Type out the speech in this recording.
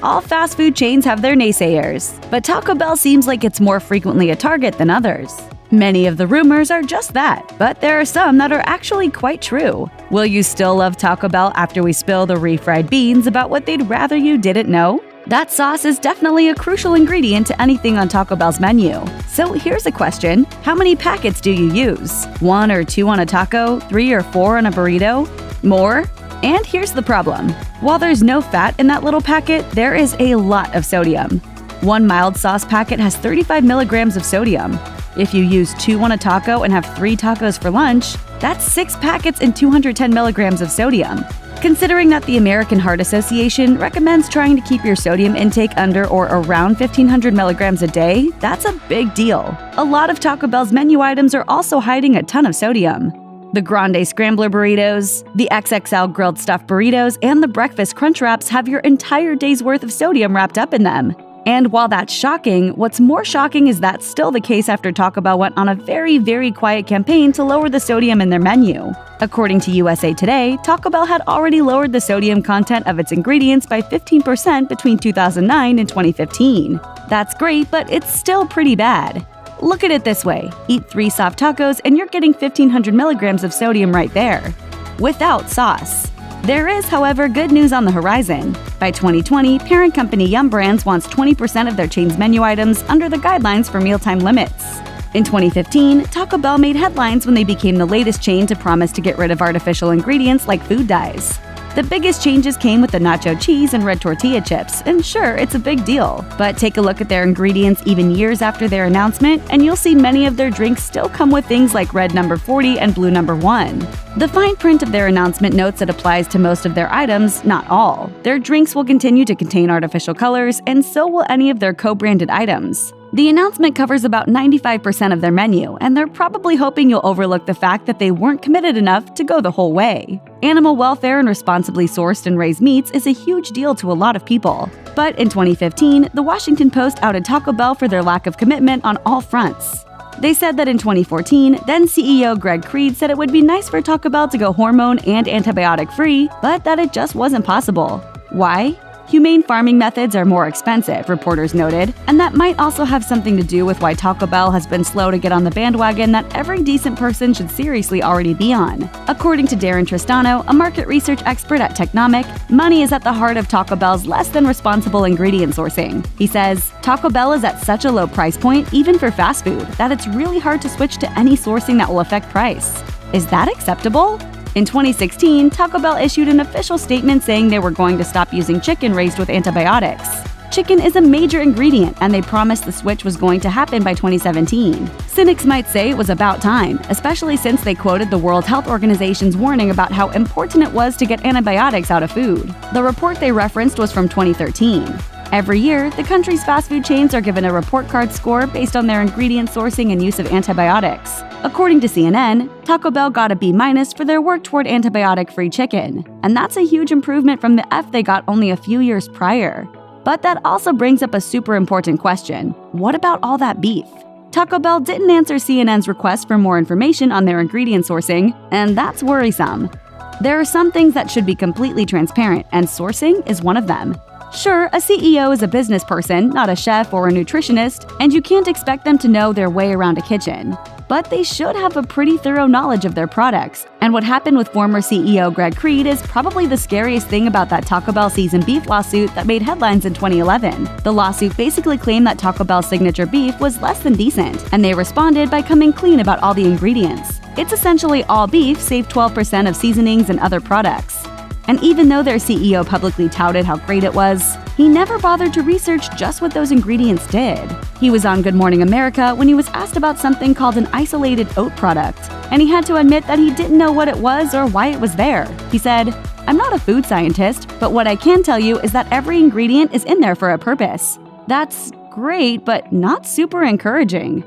All fast food chains have their naysayers, but Taco Bell seems like it's more frequently a target than others. Many of the rumors are just that, but there are some that are actually quite true. Will you still love Taco Bell after we spill the refried beans about what they'd rather you didn't know? That sauce is definitely a crucial ingredient to anything on Taco Bell's menu. So here's a question: how many packets do you use? 1 or 2 on a taco? 3 or 4 on a burrito? More? And here's the problem. While there's no fat in that little packet, there is a lot of sodium. One mild sauce packet has 35 milligrams of sodium. If you use 2 on a taco and have 3 tacos for lunch, that's 6 packets and 210 milligrams of sodium. Considering that the American Heart Association recommends trying to keep your sodium intake under or around 1,500 milligrams a day, that's a big deal. A lot of Taco Bell's menu items are also hiding a ton of sodium. The Grande Scrambler burritos, the XXL grilled stuffed burritos, and the breakfast crunch wraps have your entire day's worth of sodium wrapped up in them. And while that's shocking, what's more shocking is that's still the case after Taco Bell went on a very quiet campaign to lower the sodium in their menu. According to USA Today, Taco Bell had already lowered the sodium content of its ingredients by 15% between 2009 and 2015. That's great, but it's still pretty bad. Look at it this way: eat 3 soft tacos and you're getting 1,500 milligrams of sodium right there, without sauce. There is, however, good news on the horizon. By 2020, parent company Yum! Brands wants 20% of their chain's menu items under the guidelines for mealtime limits. In 2015, Taco Bell made headlines when they became the latest chain to promise to get rid of artificial ingredients like food dyes. The biggest changes came with the nacho cheese and red tortilla chips, and sure, it's a big deal. But take a look at their ingredients even years after their announcement, and you'll see many of their drinks still come with things like red number 40 and blue number 1. The fine print of their announcement notes it applies to most of their items, not all. Their drinks will continue to contain artificial colors, and so will any of their co-branded items. The announcement covers about 95% of their menu, and they're probably hoping you'll overlook the fact that they weren't committed enough to go the whole way. Animal welfare and responsibly sourced and raised meats is a huge deal to a lot of people. But in 2015, the Washington Post outed Taco Bell for their lack of commitment on all fronts. They said that in 2014, then CEO Greg Creed said it would be nice for Taco Bell to go hormone and antibiotic-free, but that it just wasn't possible. Why? Humane farming methods are more expensive, reporters noted, and that might also have something to do with why Taco Bell has been slow to get on the bandwagon that every decent person should seriously already be on. According to Darren Tristano, a market research expert at Technomic, money is at the heart of Taco Bell's less than responsible ingredient sourcing. He says, Taco Bell is at such a low price point, even for fast food, that it's really hard to switch to any sourcing that will affect price. Is that acceptable? In 2016, Taco Bell issued an official statement saying they were going to stop using chicken raised with antibiotics. Chicken is a major ingredient, and they promised the switch was going to happen by 2017. Cynics might say it was about time, especially since they quoted the World Health Organization's warning about how important it was to get antibiotics out of food. The report they referenced was from 2013. Every year, the country's fast food chains are given a report card score based on their ingredient sourcing and use of antibiotics. According to CNN, Taco Bell got a B- for their work toward antibiotic-free chicken, and that's a huge improvement from the F they got only a few years prior. But that also brings up a super important question: what about all that beef? Taco Bell didn't answer CNN's request for more information on their ingredient sourcing, and that's worrisome. There are some things that should be completely transparent, and sourcing is one of them. Sure, a CEO is a business person, not a chef or a nutritionist, and you can't expect them to know their way around a kitchen. But they should have a pretty thorough knowledge of their products. And what happened with former CEO Greg Creed is probably the scariest thing about that Taco Bell seasoned beef lawsuit that made headlines in 2011. The lawsuit basically claimed that Taco Bell's signature beef was less than decent, and they responded by coming clean about all the ingredients. It's essentially all beef save 12% of seasonings and other products. And even though their CEO publicly touted how great it was, he never bothered to research just what those ingredients did. He was on Good Morning America when he was asked about something called an isolated oat product, and he had to admit that he didn't know what it was or why it was there. He said, "I'm not a food scientist, but what I can tell you is that every ingredient is in there for a purpose." That's great, but not super encouraging.